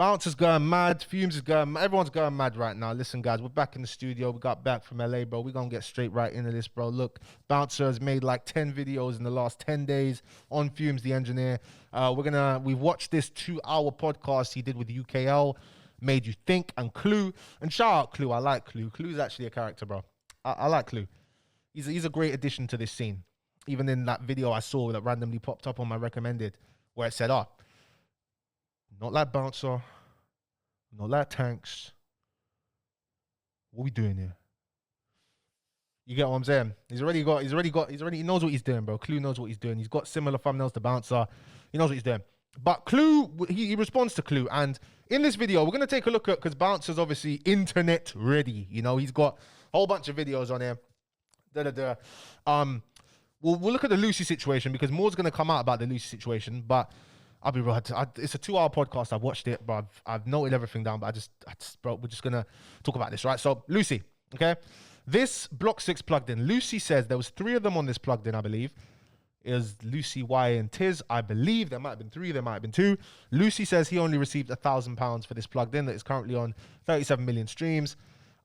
Bouncer's going mad. Fumez is going mad. Everyone's going mad right now. Listen, guys, we're back in the studio. We got back from LA, bro. We're going to get straight right into this, bro. Look, Bouncer has made like 10 videos in the last 10 days on Fumez, the engineer. We've watched this 2-hour podcast he did with UKL, Made You Think, and Clue. And shout out Clue. I like Clue. Clue's actually a character, bro. I like Clue. He's a great addition to this scene. Even in that video I saw that randomly popped up on my recommended, where it said, not like Bouncer, not like Tankz. What we doing here? You get what I'm saying? He knows what he's doing, bro. Clue knows what he's doing. He's got similar thumbnails to Bouncer. He knows what he's doing. But Clue, he responds to Clue. And in this video, we're going to take a look at, because Bouncer's obviously internet ready. You know, he's got a whole bunch of videos on here. We'll look at the Lucy situation, because more's going to come out about the Lucy situation. But I'll be real. It's a 2-hour podcast. I've watched it, but I've noted everything down. But bro, we're just gonna talk about this, right? So Lucy, okay, this Block 6 plugged in. Lucy says there was 3 of them on this plugged in. I believe it was Lucy, Y, and Tiz. I believe there might have been 3. There might have been 2. Lucy says he only received £1,000 for this plugged in that is currently on 37 million streams.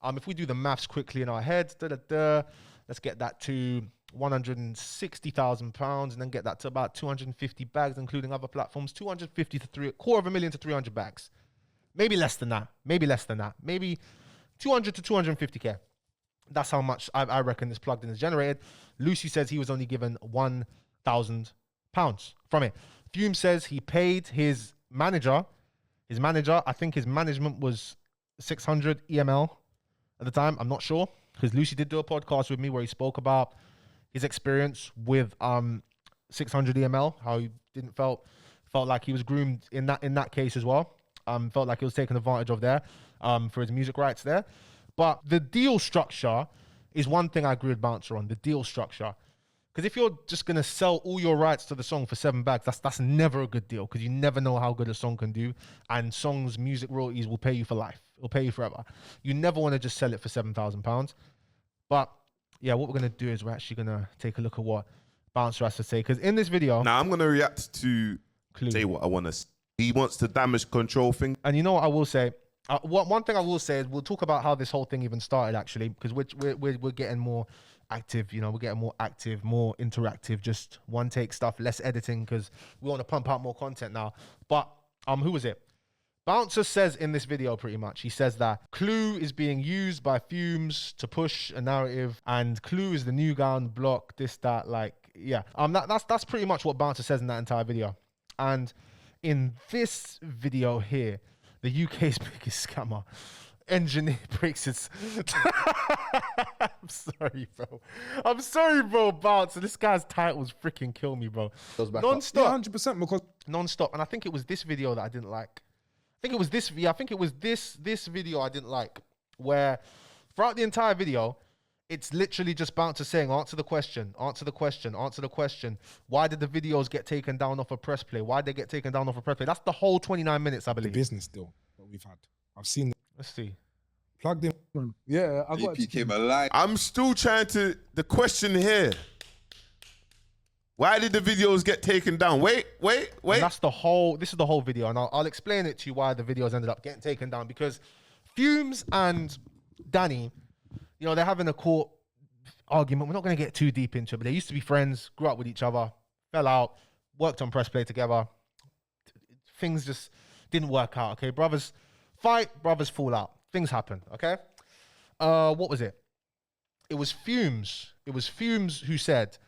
If we do the maths quickly in our heads, let's get that to £160,000 and then get that to about 250 bags, including other platforms. 250 to $250,000 to 300 bags. Maybe less than that. Maybe 200 to 250K. That's how much I reckon this plugged in is generated. Lucy says he was only given £1,000 from it. Fumez says he paid his manager, I think his management was 600 EML at the time. I'm not sure, because Lucy did do a podcast with me where he spoke about his experience with 600 EML, how he felt like he was groomed in that case as well. Felt like he was taken advantage of there for his music rights there. But the deal structure is one thing I agree with Bouncer on, the deal structure. Because if you're just going to sell all your rights to the song for 7 bags, that's never a good deal, because you never know how good a song can do. And songs, music royalties will pay you for life. It'll pay you forever. You never want to just sell it for £7,000. But yeah, what we're going to do is we're actually going to take a look at what Bouncer has to say. Because in this video... Now, I'm going to react to Clue. Say what I want to... He wants to damage control thing. And you know what I will say? One thing I will say is we'll talk about how this whole thing even started, actually, because we're getting more active, you know, we're getting more active, more interactive, just one take stuff, less editing, because we want to pump out more content now. But who was it? Bouncer says in this video, pretty much, he says that Clue is being used by Fumez to push a narrative, and Clue is the new guy on the block, this, that, like, yeah. That's pretty much what Bouncer says in that entire video. And in this video here, the UK's biggest scammer, engineer breaks his... I'm sorry, bro, Bouncer. This guy's titles freaking kill me, bro. Non-stop. Yeah, 100%, because... Non-stop. And I think it was this video that I didn't like. I think it was this video I didn't like, where throughout the entire video, it's literally just Bouncer saying, answer the question, answer the question, answer the question. Why did the videos get taken down off of press play? Why did they get taken down off of press play? That's the whole 29 minutes, I believe. The business deal that we've had. I've seen it. Let's see. Plugged in. Yeah, I got AP came alive. I'm still trying to... The question here. Why did the videos get taken down? Wait. And that's the whole... This is the whole video, and I'll explain it to you why the videos ended up getting taken down, because Fumez and Danny... You know, they're having a court argument. We're not going to get too deep into it, but they used to be friends, grew up with each other, fell out, worked on press play together. Things just didn't work out, okay? Brothers fight, brothers fall out. Things happen, okay? What was it? It was Fumez. It was Fumez who said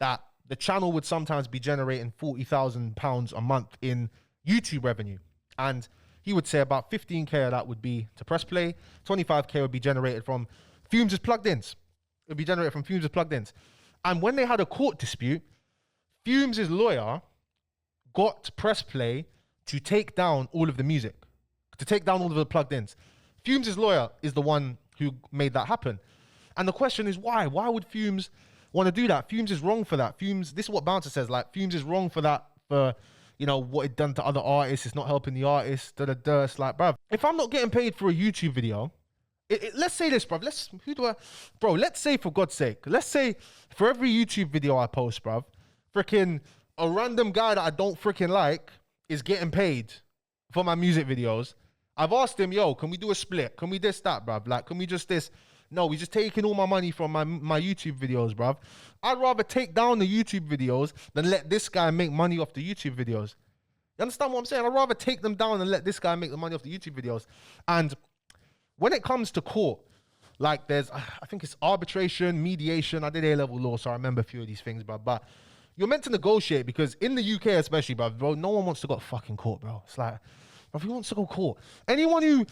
that the channel would sometimes be generating £40,000 a month in YouTube revenue. And he would say about 15K of that would be to press play, 25K would be generated from Fumez's plugged-ins. It would be generated from Fumez's plugged-ins. And when they had a court dispute, Fumez's lawyer got press play to take down all of the music, to take down all of the plugged-ins. Fumez's lawyer is the one who made that happen. And the question is why? Why would Fumez want to do that? Fumez is wrong for that. Fumez, this is what Bouncer says, like, Fumez is wrong for that, for, you know, what it done to other artists. It's not helping the artists, It's like, bruv, if I'm not getting paid for a YouTube video, let's say this, bruv. Let's say, for God's sake, let's say for every YouTube video I post, bruv, freaking a random guy that I don't freaking like is getting paid for my music videos. I've asked him, yo, can we do a split? Can we this, that, bruv? Like, can we just this? No, we just taking all my money from my YouTube videos, bruv. I'd rather take down the YouTube videos than let this guy make money off the YouTube videos. You understand what I'm saying? I'd rather take them down and let this guy make the money off the YouTube videos. And when it comes to court, like there's, I think it's arbitration, mediation. I did A-level law, so I remember a few of these things, bruv. But you're meant to negotiate because in the UK especially, bro, no one wants to go to fucking court, bro. It's like, bro, who wants to go to court? Anyone who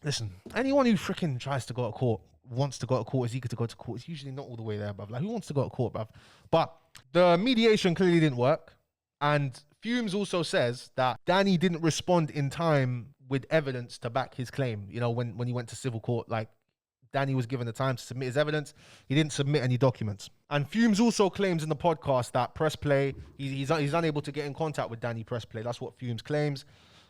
freaking tries to go to court, wants to go to court, is eager to go to court. It's usually not all the way there, bruv. Like, who wants to go to court, bruv? But the mediation clearly didn't work. And Fumez also says that Danny didn't respond in time with evidence to back his claim. You know, when he went to civil court, like, Danny was given the time to submit his evidence. He didn't submit any documents. And Fumez also claims in the podcast that Press Play, he's unable to get in contact with Danny Press Play. That's what Fumez claims.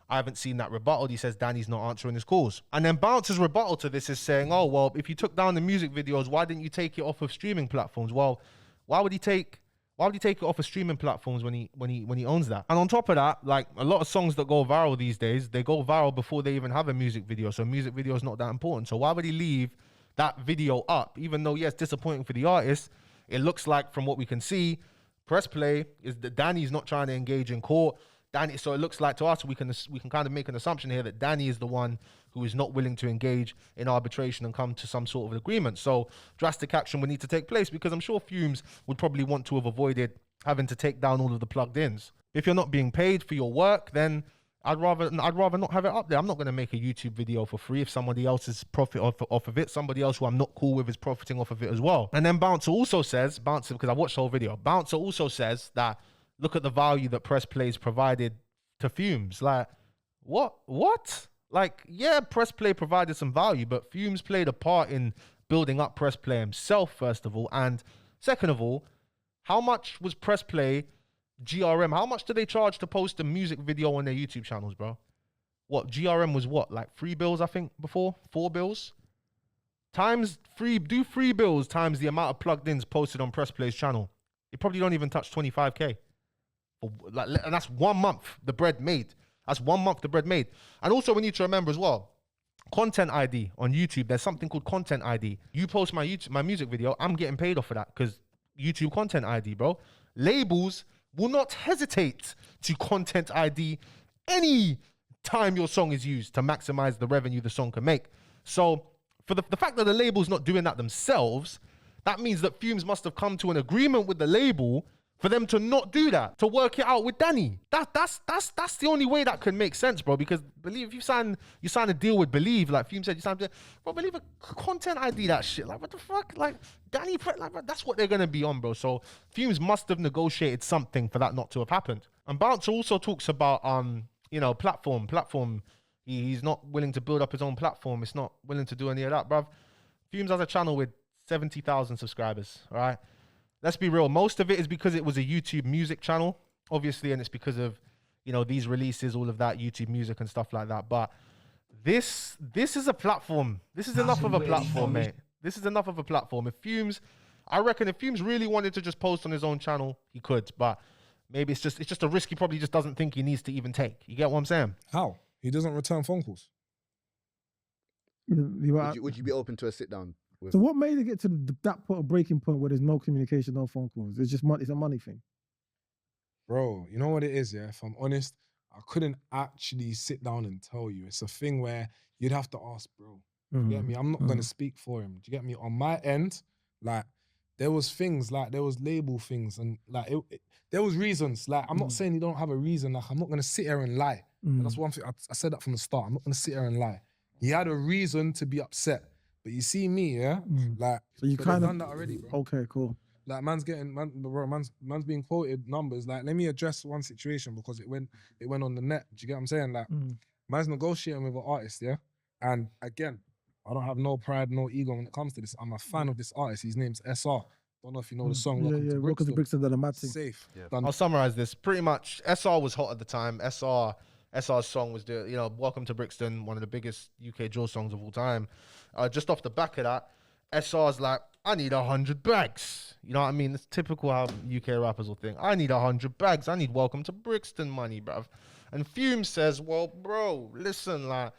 I haven't seen that rebutted. He says Danny's not answering his calls. And then Bouncer's rebuttal to this is saying, oh, well, if you took down the music videos, why didn't you take it off of streaming platforms? Well, why would he take it off of streaming platforms when he owns that? And on top of that, like a lot of songs that go viral these days, they go viral before they even have a music video. So music video is not that important. So why would he leave that video up? Even though, yes, disappointing for the artist, it looks like from what we can see, Press Play is that Danny's not trying to engage in court. Danny, so it looks like to us, we can kind of make an assumption here that Danny is the one who is not willing to engage in arbitration and come to some sort of agreement. So drastic action would need to take place because I'm sure Fumez would probably want to have avoided having to take down all of the plugged-ins. If you're not being paid for your work, then I'd rather not have it up there. I'm not going to make a YouTube video for free if somebody else is profit off of it. Somebody else who I'm not cool with is profiting off of it as well. And then Bouncer also says, because I watched the whole video, Bouncer also says that look at the value that Press Play's provided to Fumez. Like, what? Like, yeah, Press Play provided some value, but Fumez played a part in building up Press Play himself, first of all. And second of all, how much was Press Play GRM? How much do they charge to post a music video on their YouTube channels, bro? What, GRM was what? Like $3, I think, before? $4? Times do $3 times the amount of plugged-ins posted on Press Play's channel. You probably don't even touch 25K. And that's 1 month the bread made. That's 1 month the bread made. And also we need to remember as well, content ID on YouTube, there's something called content ID. You post my music video, I'm getting paid off of that because YouTube content ID, bro. Labels will not hesitate to content ID any time your song is used to maximize the revenue the song can make. So for the fact that the label's not doing that themselves, that means that Fumez must have come to an agreement with the label for them to not do that, to work it out with Danny. That's the only way that can make sense, bro. Because Believe, if you sign a deal with Believe, like Fumez said, you signed, bro, Believe a content ID that shit. Like, what the fuck? Like, Danny, like, that's what they're gonna be on, bro. So Fumez must have negotiated something for that not to have happened. And Bouncer also talks about platform. He's not willing to build up his own platform. It's not willing to do any of that, bruv. Fumez has a channel with 70,000 subscribers, all right? Let's be real. Most of it is because it was a YouTube music channel, obviously, and it's because of, these releases, all of that, YouTube music and stuff like that. But this is a platform. This is enough of a platform, mate. This is enough of a platform. I reckon if Fumez really wanted to just post on his own channel, he could. But maybe it's just a risk he probably just doesn't think he needs to even take. You get what I'm saying? How? He doesn't return phone calls. Would you be open to a sit down? So what made it get to that point of breaking point where there's no communication, no phone calls? It's just money. It's a money thing. Bro, you know what it is, yeah? If I'm honest, I couldn't actually sit down and tell you. It's a thing where you'd have to ask, bro. You get me? I'm not going to speak for him. Do you get me? On my end, like, there was things, like, there was label things, and, like, there was reasons. Like, I'm not saying you don't have a reason. Like, I'm not going to sit here and lie. That's one thing. I said that from the start. I'm not going to sit here and lie. He had a reason to be upset. But you see me, yeah? Like, so you kind of done that already, bro. Okay, cool. Like, man's being quoted numbers. Like, let me address one situation because it went on the net. Do you get what I'm saying? Like, man's negotiating with an artist, yeah? And again, I don't have no pride, no ego when it comes to this. I'm a fan of this artist. His name's SR. Don't know if you know the song. Welcome to Brixton. That I'm safe. Yeah. I'll summarize this. Pretty much, SR was hot at the time. SR's song was Welcome to Brixton, one of the biggest UK drill songs of all time. Just off the back of that, SR's like, I need 100 bags. You know what I mean? It's typical how UK rappers will think. I need 100 bags. I need Welcome to Brixton money, bruv. And Fumez says, well, bro, listen, like,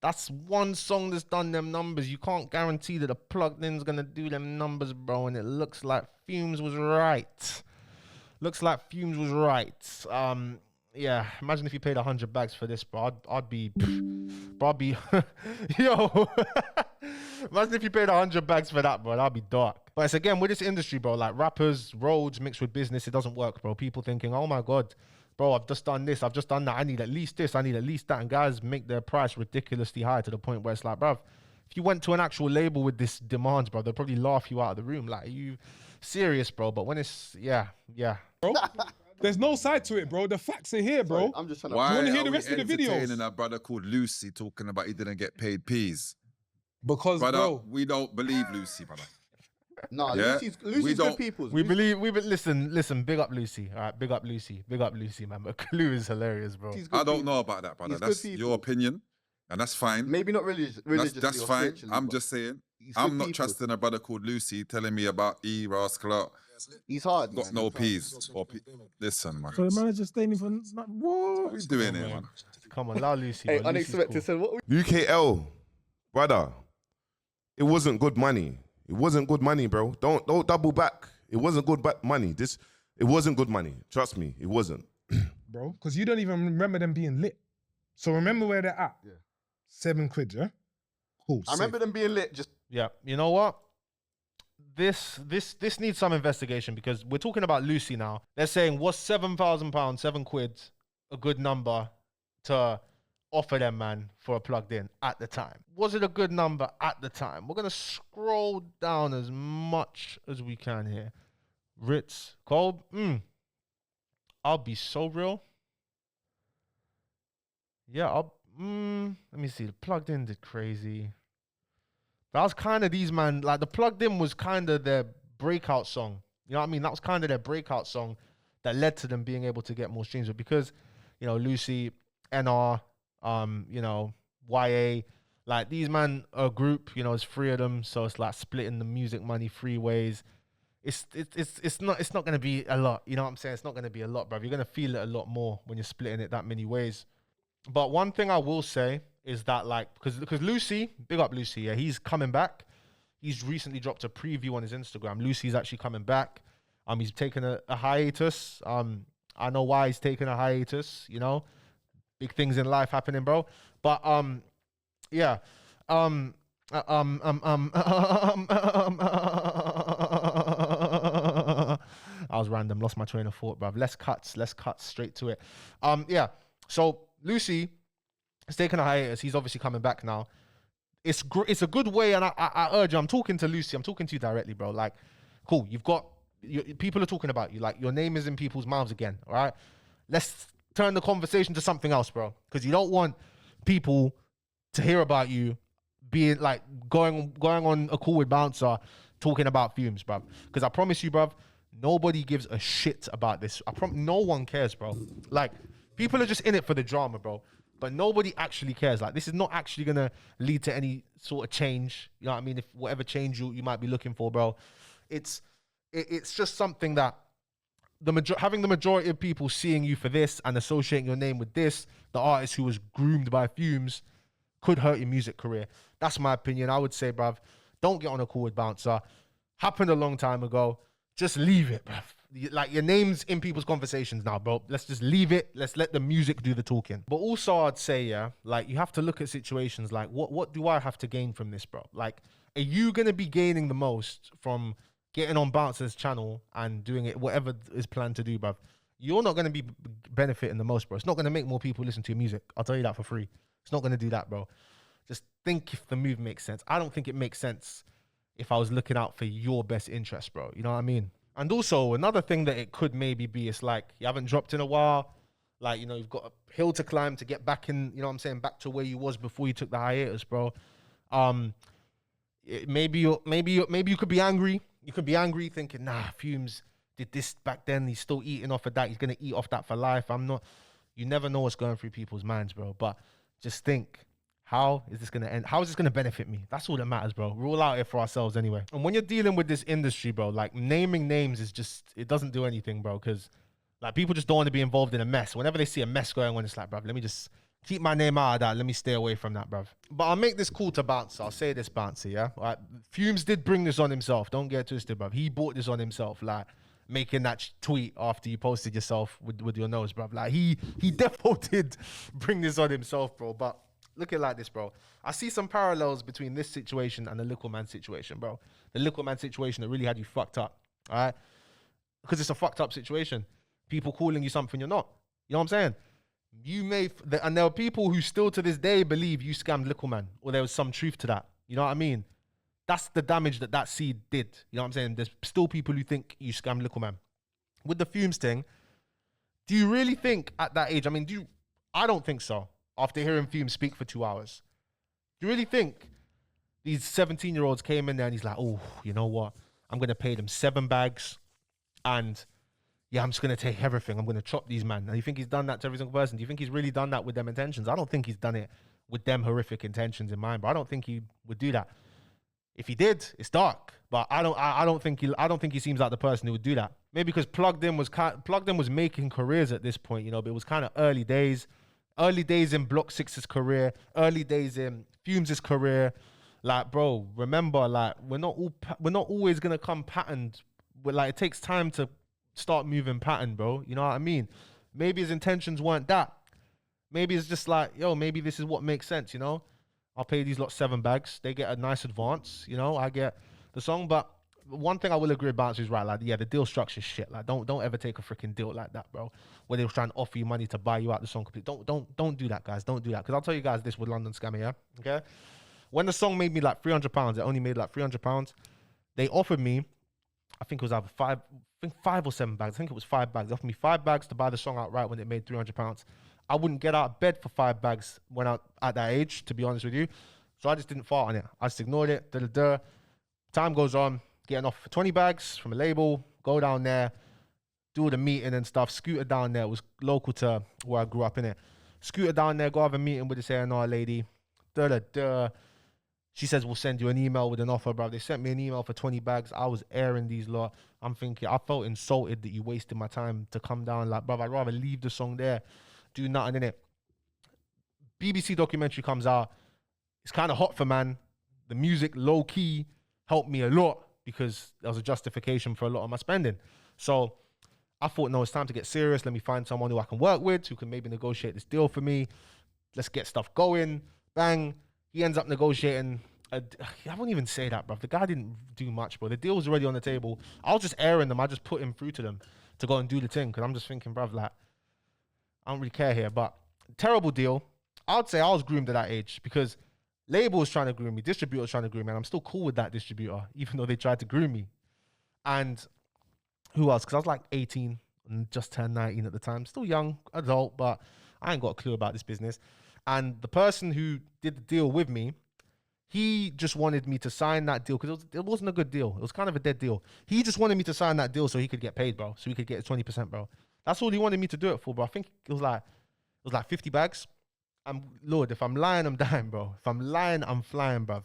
that's one song that's done them numbers. You can't guarantee that a plugged in's gonna do them numbers, bro. And it looks like Fumez was right. Looks like Fumez was right. Yeah, imagine if you paid 100 bags for this, bro. I'd be, bro, I'd be, yo. Imagine if you paid 100 bags for that, bro. That'd be dark. But it's again with this industry, bro. Like rappers, roads mixed with business, it doesn't work, bro. People thinking, oh my god, bro, I've just done this, I've just done that. I need at least this, I need at least that, and guys make their price ridiculously high to the point where it's like, bro, if you went to an actual label with this demands, bro, they'll probably laugh you out of the room. Like, are you serious, bro? But when it's Bro, there's no side to it, bro. The facts are here, bro. Sorry, I'm just trying to. You Why wanna hear are the we rest of the videos? entertaining a brother called Lucy talking about he didn't get paid peas? Because, Brother, bro, we don't believe Lucy, brother. Nah, Yeah? Lucy's We good don't- people. we believe listen, big up Lucy. All right, big up Lucy, man. But Clue is hilarious, bro. Lucy's good I don't people. know about that, brother. He's good That's people. your opinion, and that's fine. Maybe not religiously. That's or fine. spiritually, I'm but just saying. he's I'm good not people. trusting a brother called Lucy telling me about Rascal He's hard. got man. no peas. Listen, man. So the manager's staying for what? What are you doing here, man? Come on, allow Lucy. Hey, bro. Lucy's unexpected. cool. So what? UKL, brother, it wasn't good money. It wasn't good money, bro. Don't double back. It wasn't good money. It wasn't good money. Trust me, it wasn't. bro, because you don't even remember them being lit. So remember where they're at. Yeah. £7, yeah? Cool. I remember them being lit. Just Yeah, you know what? This needs some investigation because we're talking about Lucy now. They're saying, was £7,000, £7, a good number to offer them, man, for a plugged in at the time? Was it a good number at the time? We're gonna scroll down as much as we can here. Ritz, Kolb, I'll be so real. Yeah, let me see. The plugged in did crazy. That was kind of these man, like the plugged in was kind of their breakout song. You know what I mean? That was kind of their breakout song that led to them being able to get more streams. But because, you know, Lucy, NR, you know, YA, like these man are a group, you know, it's 3 of them. So it's like splitting the music money 3 ways. It's not gonna be a lot. You know what I'm saying? It's not gonna be a lot, bro. You're gonna feel it a lot more when you're splitting it that many ways. But one thing I will say is that, like, because Lucy, big up Lucy, yeah, he's coming back. He's recently dropped a preview on his Instagram. Lucy's actually coming back. He's taken a hiatus. I know why he's taking a hiatus, you know. Big things in life happening, bro. But yeah. I was random, lost my train of thought, bruv. Let's cut straight to it. Yeah. So Lucy is taking a hiatus. He's obviously coming back now. It's a good way, and I urge you. I'm talking to Lucy. I'm talking to you directly, bro. Like, cool. People are talking about you. Like, your name is in people's mouths again. All right. Let's turn the conversation to something else, bro. Because you don't want people to hear about you being like going on a call with Bouncer talking about Fumez, bro. Because I promise you, bro, nobody gives a shit about this. No one cares, bro. Like, people are just in it for the drama, bro. But nobody actually cares. Like, this is not actually gonna lead to any sort of change. You know what I mean? If whatever change you might be looking for, bro, it's just something that having the majority of people seeing you for this and associating your name with this, the artist who was groomed by Fumez, could hurt your music career. That's my opinion. I would say, bruv, don't get on a call with Bouncer. Happened a long time ago. Just leave it, bruv. Like, your name's in people's conversations now, bro. Let's just leave it. Let's let the music do the talking. But also, I'd say, yeah, like, you have to look at situations like, what do I have to gain from this, bro? Like, are you going to be gaining the most from getting on Bouncer's channel and doing it, whatever is planned to do, bruv? You're not going to be benefiting the most, bro. It's not going to make more people listen to your music. I'll tell you that for free. It's not going to do that, bro. Just think if the move makes sense. I don't think it makes sense if I was looking out for your best interest, bro. You know what I mean? And also, another thing that it could maybe be, it's like, you haven't dropped in a while. Like, you know, you've got a hill to climb to get back in, you know what I'm saying, back to where you was before you took the hiatus, bro. Maybe you could be angry. You could be angry thinking, nah, Fumez did this back then. He's still eating off of that. He's going to eat off that for life. You never know what's going through people's minds, bro. But just think, how is this going to end? How is this going to benefit me? That's all that matters, bro. We're all out here for ourselves anyway. And when you're dealing with this industry, bro, like, naming names is just, it doesn't do anything, bro. Because Like, people just don't want to be involved in a mess. Whenever they see a mess going on, it's like, bruv, let me just keep my name out of that. Let me stay away from that, bruv. But I'll make this call to Bouncer. I'll say this, Bouncer, yeah? All right. Fumes did bring this on himself. Don't get twisted, bruv. He brought this on himself, like, making that tweet after you posted yourself with your nose, bruv. Like, he defo did bring this on himself, bro. But look at it like this, bro. I see some parallels between this situation and the Little Man situation, bro. The Little Man situation that really had you fucked up, all right? Because it's a fucked up situation. People calling you something you're not. You know what I'm saying? And there are people who still to this day believe you scammed Little Man, or there was some truth to that. You know what I mean? That's the damage that seed did. You know what I'm saying? There's still people who think you scammed Little Man. With the Fumes thing, do you really think at that age, I mean, I don't think so. After hearing Fumes speak for 2 hours. Do you really think these 17-year-olds came in there and he's like, oh, you know what? I'm going to pay them 7 bags and yeah, I'm just going to take everything. I'm going to chop these man. And you think he's done that to every single person? Do you think he's really done that with them intentions? I don't think he's done it with them horrific intentions in mind, but I don't think he would do that. If he did, it's dark. But I don't think he seems like the person who would do that. Maybe because Plugged In was making careers at this point, you know, but it was kind of early days in Block 6's career, early days in Fumes' career. Like, bro, remember, like, we're not always gonna come patterned. But like, it takes time to start moving pattern, bro. You know what I mean? Maybe his intentions weren't that. Maybe it's just like, yo, maybe this is what makes sense, you know? I'll pay these lot 7 bags. They get a nice advance, you know? I get the song. But one thing I will agree about is right, like, yeah, the deal structure shit. Like, don't ever take a freaking deal like that, bro. Where they were trying to offer you money to buy you out the song complete. Don't do that, guys. Don't do that. Because I'll tell you guys this with London Scammer, yeah? Okay? When the song made me like £300, it only made like £300. They offered me, I think it was either 5 or 7 bags. I think it was 5 bags. They offered me 5 bags to buy the song outright when it made £300. I wouldn't get out of bed for 5 bags when I at that age, to be honest with you. So I just didn't fart on it. I just ignored it. Time goes on, getting off for 20 bags from a label, go down there, do the meeting and stuff. Scooter down there. It was local to where I grew up, in it. Scooter down there, go have a meeting with this A&R lady. She says, we'll send you an email with an offer, bro. They sent me an email for 20 bags. I was airing these lot. I'm thinking, I felt insulted that you wasted my time to come down. Like, bro, I'd rather leave the song there, do nothing in it. BBC documentary comes out. It's kind of hot for man. The music, low key, helped me a lot because there was a justification for a lot of my spending. So I thought, no, it's time to get serious. Let me find someone who I can work with, who can maybe negotiate this deal for me. Let's get stuff going. Bang. He ends up negotiating. I won't even say that, bro. The guy didn't do much, bro. The deal was already on the table. I was just airing them. I just put him through to them to go and do the thing because I'm just thinking, bro, like, I don't really care here. But terrible deal. I would say I was groomed at that age because label was trying to groom me, distributor was trying to groom me, and I'm still cool with that distributor, even though they tried to groom me. And who else? Because I was like 18 and just turned 19 at the time. Still young, adult, but I ain't got a clue about this business. And the person who did the deal with me, he just wanted me to sign that deal because it wasn't a good deal. It was kind of a dead deal. He just wanted me to sign that deal so he could get paid, bro. So he could get his 20%, bro. That's all he wanted me to do it for, bro. I think it was like 50 bags. Lord, if I'm lying, I'm dying, bro. If I'm lying, I'm flying, bruv.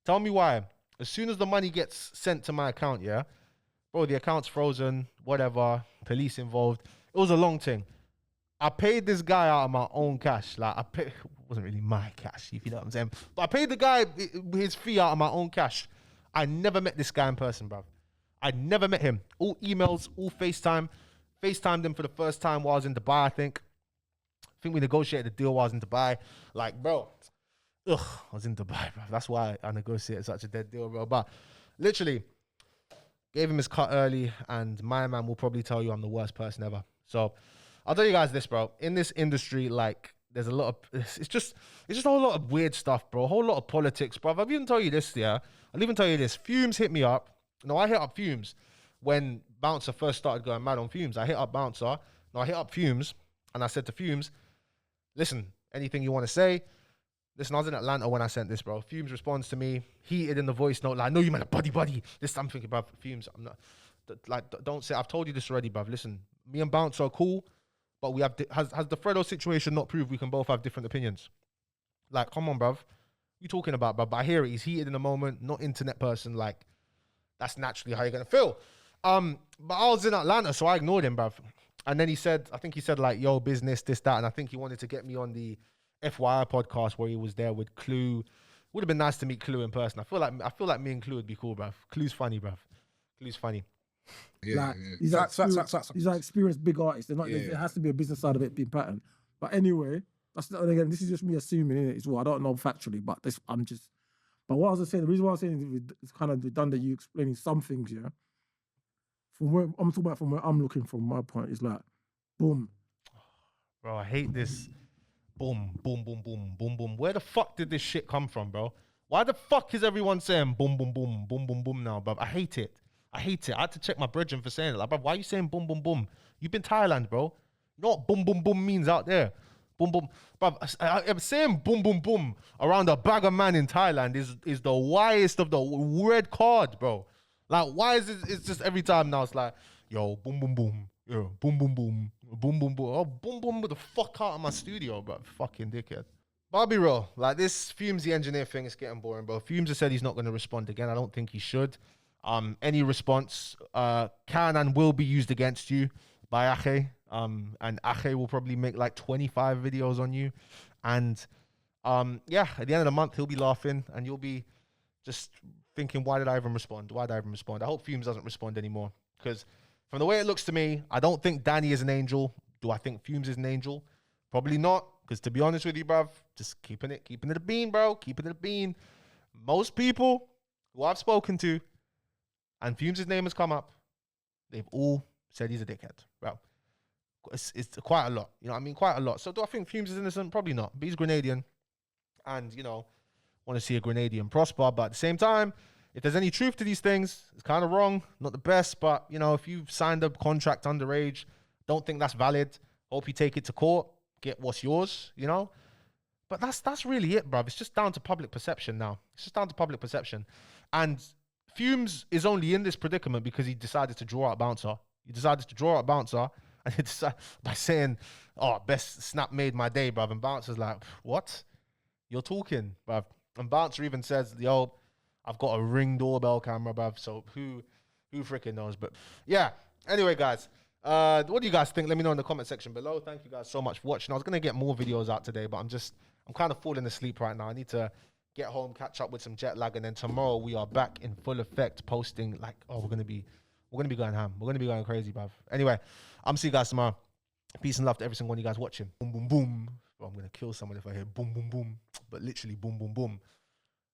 Tell me why. As soon as the money gets sent to my account, yeah, bro, the account's frozen, whatever, police involved. It was a long thing. I paid this guy out of my own cash. Like, it wasn't really my cash, if you know what I'm saying. But I paid the guy his fee out of my own cash. I never met this guy in person, bruv. I never met him. All emails, all FaceTime. FaceTimed him for the first time while I was in Dubai, I think. I think we negotiated the deal while I was in Dubai. Like, bro, I was in Dubai, bro. That's why I negotiated such a dead deal, bro. But literally, gave him his cut early, and my man will probably tell you I'm the worst person ever. So I'll tell you guys this, bro. In this industry, like, there's a lot of, it's just a whole lot of weird stuff, bro. A whole lot of politics, bro. I'll even tell you this, yeah. I'll even tell you this. Fumes hit me up. No, I hit up Fumes when Bouncer first started going mad on Fumes. I hit up Bouncer. No, I hit up Fumes, and I said to Fumes, listen, anything you want to say? Listen, I was in Atlanta when I sent this, bro. Fumes responds to me, heated in the voice note, like, no, you man, a buddy. This I'm thinking, bro, Fumes, I'm not, like, don't say, I've told you this already, bro. Listen, me and Bouncer are cool, but we have, has the Fredo situation not proved we can both have different opinions? Like, come on, bruv. What you talking about, bruv? But I hear it. He's heated in the moment, not internet person. Like, that's naturally how you're going to feel. But I was in Atlanta, so I ignored him, bruv. And then he said, I think he said like, yo, business, this, that. And I think he wanted to get me on the FYI podcast where he was there with Clue. Would have been nice to meet Clue in person. I feel like me and Clue would be cool, bruv. Clue's funny, bruv. Clue's funny. Yeah, Like, yeah. These are Facts. these are experienced big artists. They're not. It has to be a business side of it being patterned. But anyway, that's not, again. This is just me assuming innit, as well. I don't know factually, but this I'm just. But what I was saying, the reason why I'm saying it's kind of redundant. You explaining some things, yeah. From where I'm talking about, from where I'm looking from my point, is like, boom. Bro, I hate this. Boom, boom, boom, boom, boom, boom. Where the fuck did this shit come from, bro? Why the fuck is everyone saying boom, boom, boom, boom, boom, boom now, bro? I hate it. I had to check my brethren for saying it. Like, bro, why are you saying boom, boom, boom? You've been Thailand, bro. You know what boom, boom, boom means out there? Boom, boom. Bro, I'm saying boom, boom, boom around a bag of man in Thailand is the widest of the red card, bro. Like, why is it? It's just every time now it's like, yo, boom, boom, boom. Yeah, boom, boom, boom. Boom, boom, boom. Oh, boom, boom, with the fuck out of my studio, bro. Fucking dickhead. But I'll be real. Like, this Fumez the engineer thing is getting boring, bro. Fumez has said he's not going to respond again. I don't think he should. Any response can and will be used against you by Ache. And Ache will probably make like 25 videos on you. And yeah, at the end of the month, he'll be laughing and you'll be just thinking, why did I even respond? Why did I even respond? I hope Fumez doesn't respond anymore. Because from the way it looks to me, I don't think Danny is an angel. Do I think Fumez is an angel? Probably not. Because to be honest with you, bruv, just keeping it a bean, bro. Keeping it a bean. Most people who I've spoken to and Fumez' name has come up, they've all said he's a dickhead, bro. It's quite a lot. You know what I mean? Quite a lot. So do I think Fumez is innocent? Probably not. But he's Grenadian. And, you know, want to see a Grenadian prosper. But at the same time, if there's any truth to these things, it's kind of wrong. Not the best. But, you know, if you've signed a contract underage, don't think that's valid. Hope you take it to court. Get what's yours, you know? But that's really it, bruv. It's just down to public perception now. It's just down to public perception. And Fumez is only in this predicament because he decided to draw out a bouncer. He decided to draw out a bouncer and he decided by saying, oh, best snap made my day, bruv. And bouncer's like, what? You're talking, bruv. And bouncer even says, yo, I've got a Ring doorbell camera, bruv. So who freaking knows? But yeah, anyway, guys. What do you guys think? Let me know in the comment section below. Thank you guys so much for watching. I was going to get more videos out today, but I'm kind of falling asleep right now. I need to get home, catch up with some jet lag, and then tomorrow we are back in full effect posting like, oh, we're going to be going ham. We're going to be going crazy, bruv. Anyway, I'm see you guys tomorrow. Peace and love to every single one of you guys watching. Boom, boom, boom. Well, I'm going to kill someone if I hear boom, boom, boom, but literally boom, boom, boom.